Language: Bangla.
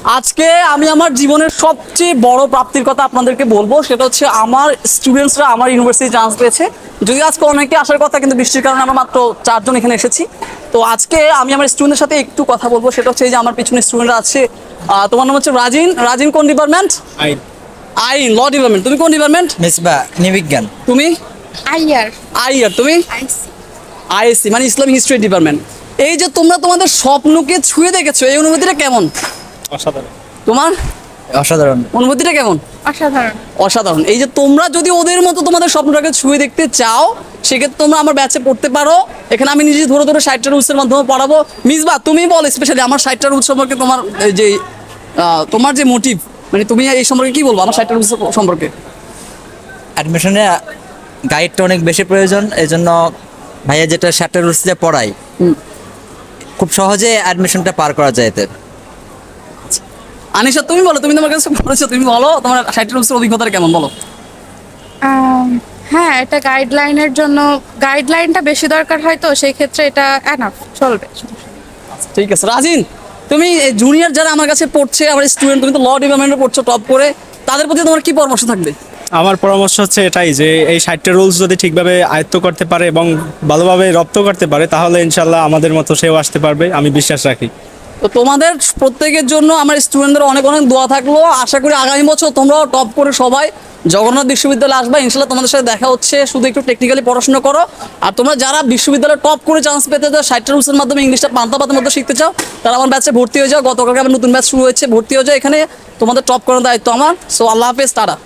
আজকে আমি আমার জীবনের সবচেয়ে বড় প্রাপ্তির কথা আপনাদেরকে বলবো, সেটা হচ্ছে আমার স্টুডেন্টসরা আমার ইউনিভার্সিটি চান্স পেয়েছে। যদি আজকে অনেকে আসার কথা, কিন্তু বৃষ্টির কারণে আমরা মাত্র 4জন এখানে এসেছি। তো আজকে আমি আমার স্টুডেন্টের সাথে একটু কথা বলবো, সেটা হচ্ছে এই যে আমার পিছনে স্টুডেন্টরা আছে। তোমার নাম হচ্ছে রাজিন। রাজিন কোন ডিপার্টমেন্ট? আইন। আইন, ল ডিপার্টমেন্ট। তুমি কোন ডিপার্টমেন্ট? মিসবা নৃবিজ্ঞান। তুমি? আইয়ার আইয়ার। তুমি? আইসি আইএসসি মানে ইসলামিক হিস্ট্রি ডিপার্টমেন্ট। এই যে তোমরা তোমাদের স্বপ্নকে ছুঁয়ে দেখেছো, এই অনুভূতিটা কেমন? অসাধারণ। তোমার অসাধারণ। অনুভূতিটা কেমন? অসাধারণ। অসাধারণ। এই যে তোমরা যদি ওদের মতো তোমাদের স্বপ্নটাকে ছুঁয়ে দেখতে চাও, সেক্ষেত্রে তোমরা আমার ব্যাচে পড়তে পারো। এখানে আমি নিজে ধরে ধরে 60টা রুলসের মাধ্যমে পড়াবো। মিসবা, তুমি বল স্পেশালি আমার 60টা রুলস সম্পর্কে তোমার এই যে তোমার যে মোটিভ, মানে তুমি এই সম্পর্কে কি বলবো আমার 60টা রুলস সম্পর্কে? অ্যাডমিশনে গাইডটা অনেক বেশি প্রয়োজন, এই জন্য ভাইয়া যেটা চ্যাপ্টার রুলসে পড়াই খুব সহজে অ্যাডমিশনটা পার করা যায় এতে। আনিশা, তুমি বলো, তুমি তোমার কাছে পড়েছো, তুমি বলো তোমার 60টা রুলসের অভিজ্ঞতা কেমন, বলো। হ্যাঁ, এটা গাইডলাইনের জন্য গাইডলাইনটা বেশি দরকার হয়, তো সেই ক্ষেত্রে এটা এনাফ চলবে। ঠিক আছে। রাজিন, তুমি জুনিয়র যারা আমার কাছে পড়ছে, আমার স্টুডেন্ট, তুমি তো ল ডিপার্টমেন্টে পড়ছো টপ করে, তাদের প্রতি তোমার কি পরামর্শ থাকবে? আমার পরামর্শ হচ্ছে এটাই যে এই 60টা রুলস যদি ঠিকভাবে আয়ত্ত করতে পারে এবং ভালোভাবে রপ্ত করতে পারে, তাহলে ইনশাল্লাহ আমাদের মতো সেও আসতে পারবে, আমি বিশ্বাস রাখি। তো তোমাদের প্রত্যেকের জন্য আমার স্টুডেন্টদের অনেক অনেক দোয়া থাকলো। আশা করি আগামী বছর তোমরাও টপ করে সবাই জগন্নাথ বিশ্ববিদ্যালয়ে আসবা। ইনশাল্লাহ তোমাদের সাথে দেখা হচ্ছে। শুধু একটু টেকনিক্যালি পড়াশোনা করো। আর তোমরা যারা বিশ্ববিদ্যালয়ে টপ করে চান্স পেতে চাও, 60টা রুলসের মাধ্যমে ইংলিশটা পান্তাপাতের মধ্যে শিখতে চাও, তারা আমার ব্যাচে ভর্তি হয়ে যাও। গতকালকে আবার নতুন ব্যাচ শুরু হয়েছে, ভর্তি হয়ে যাও। এখানে তোমাদের টপ করার দায়িত্ব আমার। সো আল্লাহ হাফেজ, টাটা।